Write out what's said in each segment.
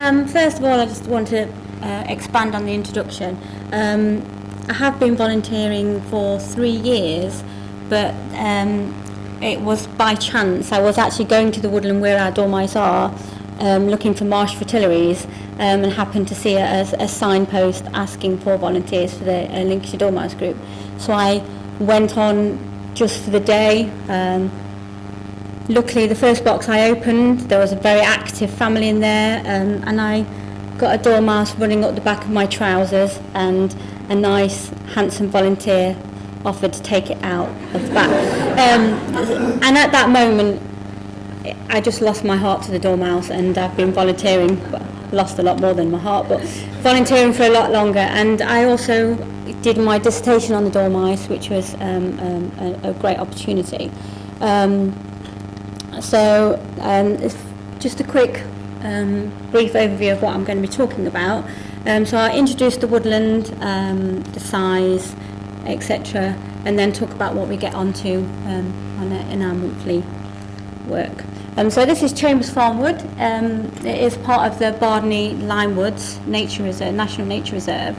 First of all, I just want to expand on the introduction. I have been volunteering for 3 years, but it was by chance. I was actually going to the woodland where our dormice are, looking for marsh fritillaries, and happened to see a signpost asking for volunteers for the Lincolnshire Dormouse group. So I went on just for the day. Luckily, the first box I opened, there was a very active family in there, and I got a dormouse running up the back of my trousers, and a nice, handsome volunteer offered to take it out of the back. And at that moment, I just lost my heart to the dormouse, and I've been volunteering, well, lost a lot more than my heart, but volunteering for a lot longer. And I also did my dissertation on the dormice, which was a great opportunity. So just a quick brief overview of what I'm going to be talking about. So I'll introduce the woodland, the size, etc., and then talk about what we get onto in our monthly work. So this is Chambers Farm Wood. It is part of the Bardney Lime Woods Nature Reserve, National Nature Reserve.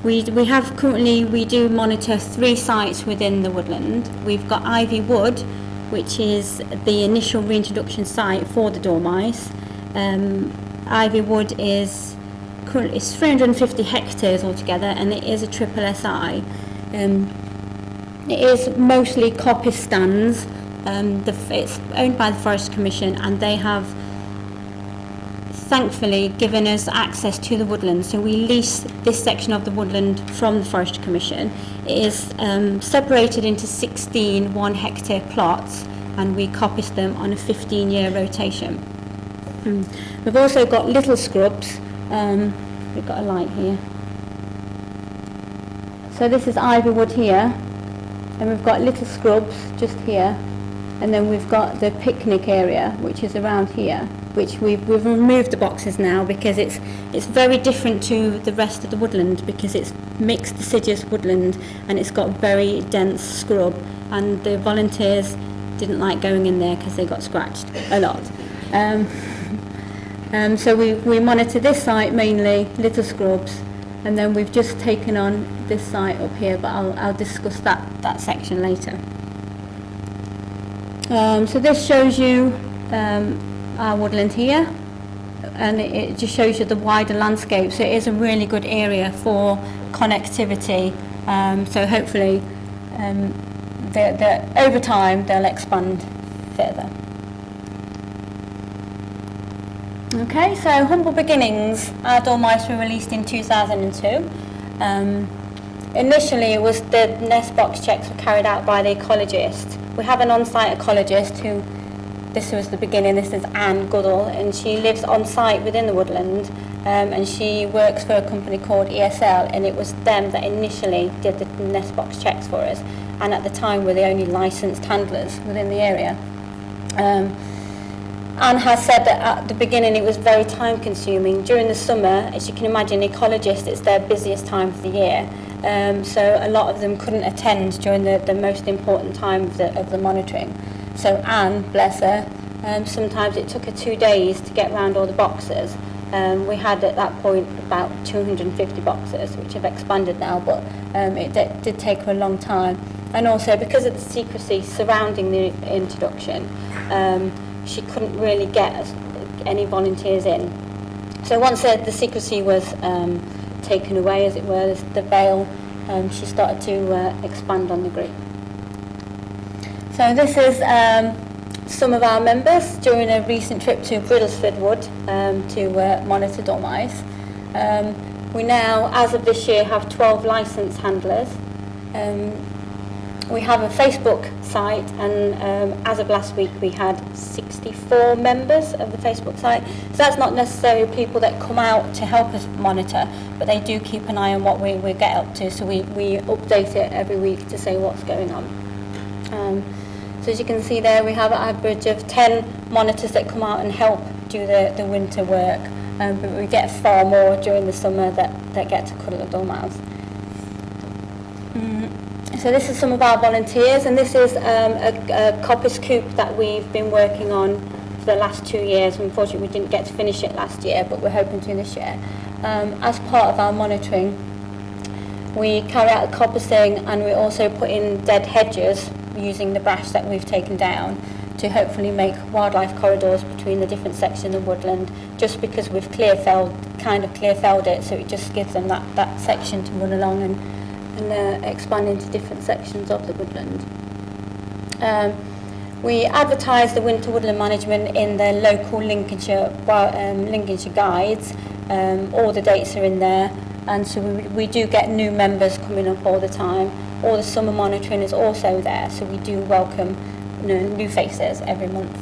We do monitor 3 sites within the woodland. We've got Ivy Wood, which is the initial reintroduction site for the dormice. Ivy Wood is 350 hectares altogether, and it is a triple SI. It is mostly coppice stands. It's owned by the Forest Commission, and they have thankfully given us access to the woodland. So we lease this section of the woodland from the Forest Commission. It is separated into 16 1-hectare plots, and we coppice them on a 15-year rotation. We've also got little scrubs. We've got a light here. So this is Ivy Wood here, and we've got little scrubs just here, and then we've got the picnic area, which is around here, which we've removed the boxes now because it's very different to the rest of the woodland, because it's mixed deciduous woodland and it's got very dense scrub, and the volunteers didn't like going in there because they got scratched a lot. So we monitor this site mainly, little scrubs, and then we've just taken on this site up here, but I'll discuss that section later. So this shows you our woodland here, and it just shows you the wider landscape. So it is a really good area for connectivity. So hopefully, over time they'll expand further. Okay, so humble beginnings. Our dormice were released in 2002. Initially, it was the nest box checks were carried out by the ecologist. We have an on-site ecologist who, this was the beginning, this is Anne Goodall, and she lives on-site within the woodland, and she works for a company called ESL, and it was them that initially did the nest box checks for us, and at the time were the only licensed handlers within the area. Anne has said that at the beginning it was very time consuming. During the summer, as you can imagine, ecologists, it's their busiest time of the year. So a lot of them couldn't attend during the most important time of the monitoring. So Anne, bless her, sometimes it took her 2 days to get around all the boxes. We had at that point about 250 boxes, which have expanded now, but it did take her a long time. And also because of the secrecy surrounding the introduction, she couldn't really get any volunteers in. So once the secrecy was taken away, as it were, the veil, she started to expand on the group. So this is some of our members during a recent trip to Bridlesford Wood to monitor dormice. We now, as of this year, have 12 licensed handlers. We have a Facebook site, and as of last week we had 64 members of the Facebook site. So that's not necessarily people that come out to help us monitor, but they do keep an eye on what we get up to, so we update it every week to say what's going on. So as you can see there, we have an average of 10 monitors that come out and help do the winter work, but we get far more during the summer that get to cuddle the dormouse. So this is some of our volunteers, and this is a coppice coop that we've been working on for the last 2 years. Unfortunately, we didn't get to finish it last year, but we're hoping to this year. As part of our monitoring, we carry out the coppicing, and we also put in dead hedges using the brash that we've taken down to hopefully make wildlife corridors between the different sections of woodland, just because we've kind of clear felled it, so it just gives them that section to run along and expand into different sections of the woodland. We advertise the winter woodland management in the local Lincolnshire guides. All the dates are in there, and so we do get new members coming up all the time. All the summer monitoring is also there, so we do welcome new faces every month.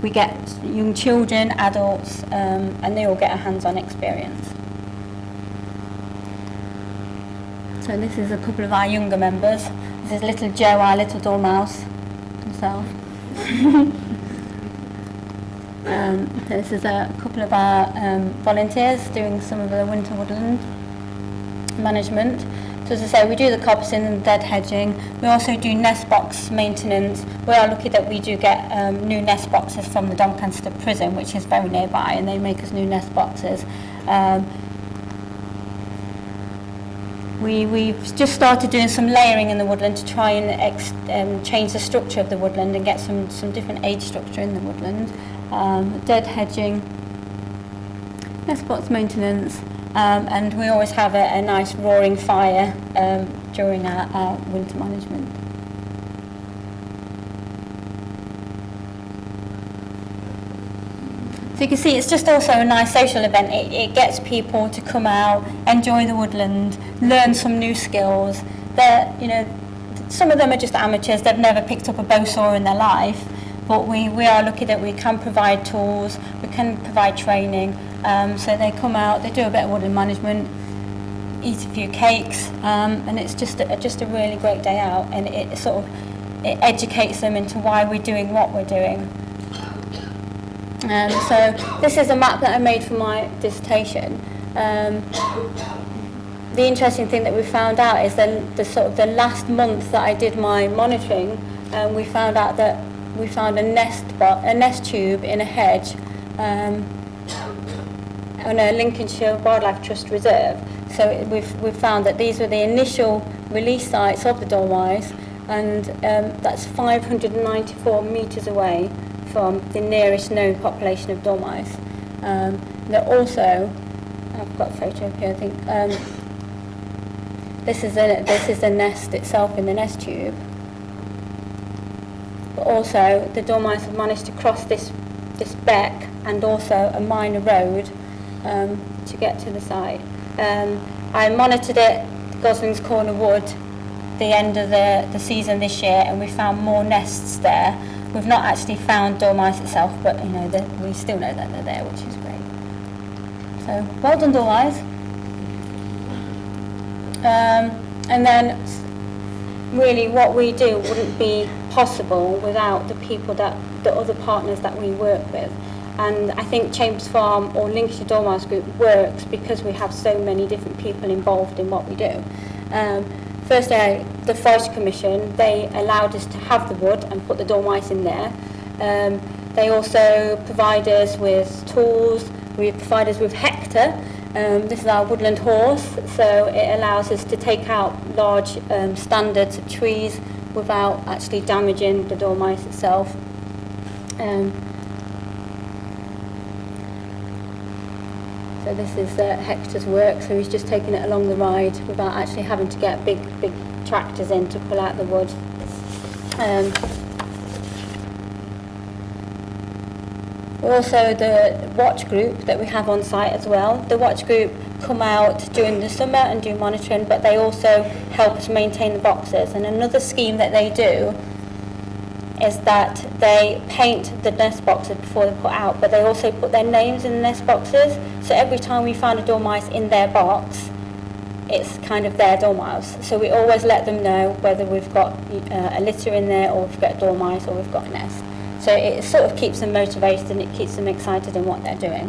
We get young children, adults, and they all get a hands-on experience. So this is a couple of our younger members. This is little Joe, our little dormouse himself. This is a couple of our volunteers doing some of the winter woodland management. So as I say, we do the coppicing and dead hedging. We also do nest box maintenance. We are lucky that we do get new nest boxes from the Doncaster prison, which is very nearby, and they make us new nest boxes. We've just started doing some layering in the woodland to try and change the structure of the woodland and get some different age structure in the woodland. Dead hedging, nest box maintenance, and we always have a nice roaring fire during our winter management. So you can see it's just also a nice social event. It gets people to come out, enjoy the woodland, learn some new skills. Some of them are just amateurs, they've never picked up a bow saw in their life, but we are lucky that we can provide tools, we can provide training. So they come out, they do a bit of woodland management, eat a few cakes, and it's just a really great day out, and it educates them into why we're doing what we're doing. So this is a map that I made for my dissertation. The interesting thing that we found out is the last month that I did my monitoring, we found out that we found a nest tube in a hedge on a Lincolnshire Wildlife Trust reserve. So we've found that these were the initial release sites of the dormice, and that's 594 metres away from the nearest known population of dormice. They're also, I've got a photo up here, I think. This is the nest itself in the nest tube. But also the dormice have managed to cross this beck and also a minor road to get to the site. I monitored it, Gosling's Corner Wood, the end of the season this year, and we found more nests there. We've not actually found dormice itself, but we still know that they're there, which is great. So well done, dormice. And then really what we do wouldn't be possible without the other partners that we work with. And I think Chambers Farm or Lincolnshire Dormouse Group works because we have so many different people involved in what we do. Firstly, the Forest Commission, they allowed us to have the wood and put the dormice in there. They also provide us with tools. We provide us with Hector. This is our woodland horse, so it allows us to take out large standards of trees without actually damaging the dormice itself. So this is Hector's work, so he's just taking it along the ride without actually having to get big tractors in to pull out the wood. Also the watch group that we have on site as well. The watch group come out during the summer and do monitoring, but they also help us maintain the boxes. And another scheme that they do is that they paint the nest boxes before they're put out, but they also put their names in the nest boxes. So every time we find a dormice in their box, it's kind of their dormouse. So we always let them know whether we've got a litter in there, or we've got a dormice, or we've got a nest. So it sort of keeps them motivated and it keeps them excited in what they're doing.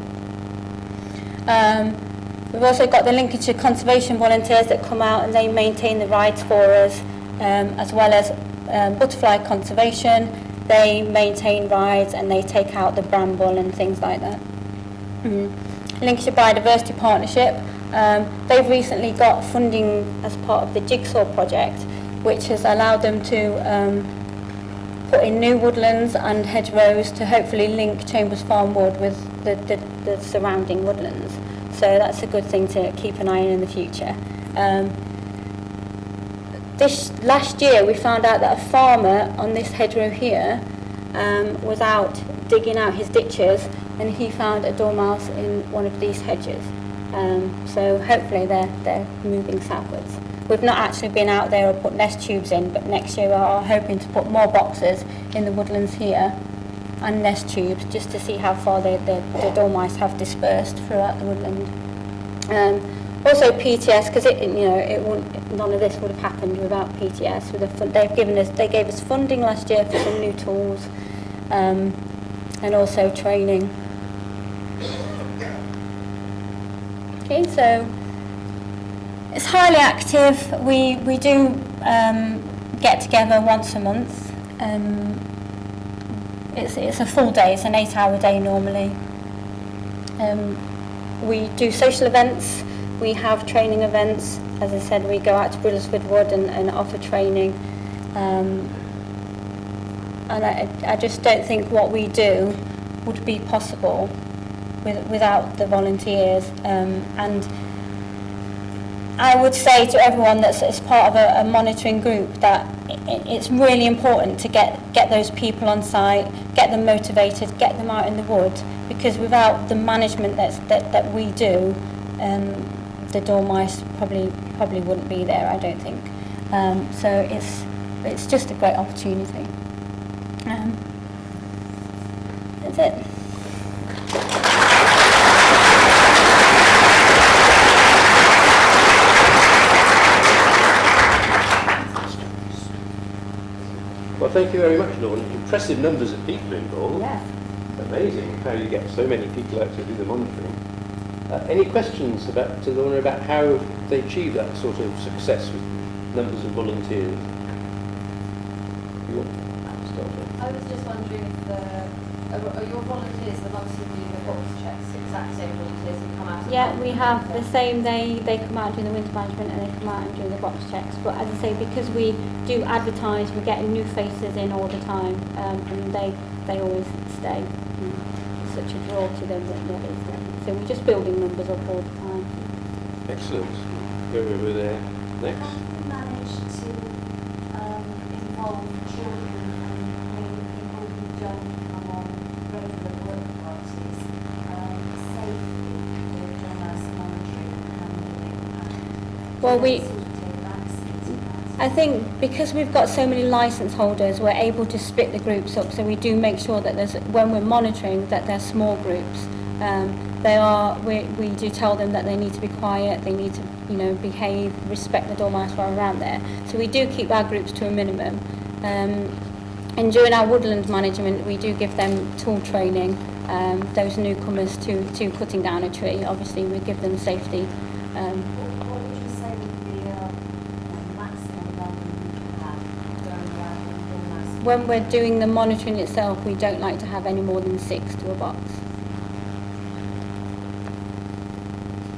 We've also got the Lincolnshire Conservation volunteers that come out and they maintain the rides for us, as well as butterfly conservation. they maintain rides and they take out the bramble and things like that. Lincolnshire Biodiversity Partnership, they've recently got funding as part of the Jigsaw project, which has allowed them to put in new woodlands and hedgerows to hopefully link Chambers Farm Wood with the surrounding woodlands. So that's a good thing to keep an eye on in the future. This last year we found out that a farmer on this hedgerow here was out digging out his ditches, and he found a dormouse in one of these hedges. So hopefully they're moving southwards. We've not actually been out there or put nest tubes in, but next year we are hoping to put more boxes in the woodlands here and nest tubes just to see how far the dormice have dispersed throughout the woodland. Also PTS, because none of this would have happened without PTS. They gave us funding last year for some new tools and also training. Okay, so it's highly active. We do get together once a month. It's a full day. It's an 8-hour day normally. We do social events. We have training events. As I said, we go out to Bridlesford Wood and offer training. And I just don't think what we do would be possible without the volunteers. And I would say to everyone that's part of a monitoring group that it's really important to get those people on site, get them motivated, get them out in the wood, because without the management that we do, the dormice probably wouldn't be there, I don't think. So it's just a great opportunity. That's it. Well, thank you very much, Lorna. Impressive numbers of people involved. Yeah. Amazing how you get so many people out to do the monitoring. Any questions to Lorna about how they achieve that sort of success with numbers of volunteers? You want to start with? I was just wondering if are your volunteers the ones who do the box checks, exact same volunteers who come out? Yeah, we have the same. They come out and do the winter management, and they come out and do the box checks. But as I say, because we do advertise, we're getting new faces in all the time, and they always stay. It's such a draw to them that they stay. So we're just building numbers up all the time. Excellent. Go over there next. How do you manage to involve children and maybe people who don't come on regular work parties safely with dormouse monitoring and handling? Well, I think because we've got so many licence holders, we're able to split the groups up. So we do make sure that when we're monitoring, that they're small groups. We do tell them that they need to be quiet, they need to, behave, respect the dormice while around there. So we do keep our groups to a minimum. And during our woodland management, we do give them tool training. Those newcomers to cutting down a tree, obviously we give them safety. What would you say would be a maximum number you have going around in dormouse? When we're doing the monitoring itself, we don't like to have any more than 6 to a box.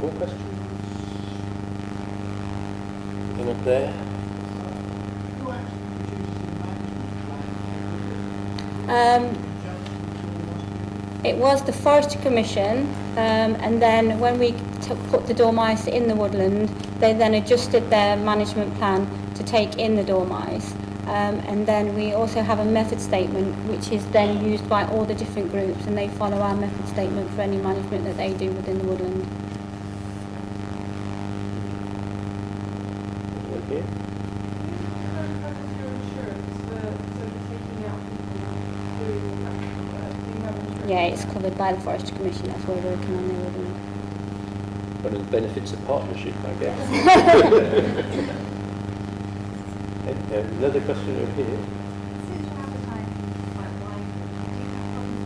More questions? Anything up there? It was the Forestry Commission, and then when we put the dormice in the woodland, they then adjusted their management plan to take in the dormice. And then we also have a method statement which is then used by all the different groups, and they follow our method statement for any management that they do within the woodland. Okay. Yeah, it's covered by the Forestry Commission, that's why we're working on the woodland. One of the benefits of partnership, I guess. Another question over here. Since you're advertising quite widely, do you have problems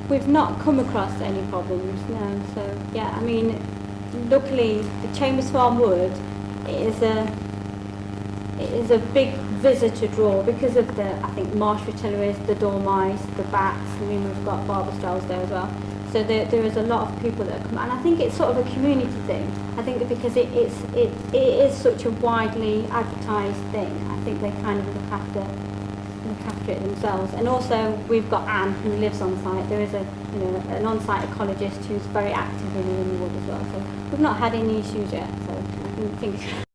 with We've not come across any problems, no. So, yeah, I mean, luckily, the Chambers Farm Wood is a big visitor draw because of the, I think, marsh fritillaries, the dormice, the bats. I mean, we've got barber strells there as well. So there is a lot of people that come, and I think it's sort of a community thing. I think because it is such a widely advertised thing, I think they kind of look after it themselves. And also we've got Anne who lives on site. There is an on-site ecologist who's very active in the wood as well. So we've not had any issues yet. So I think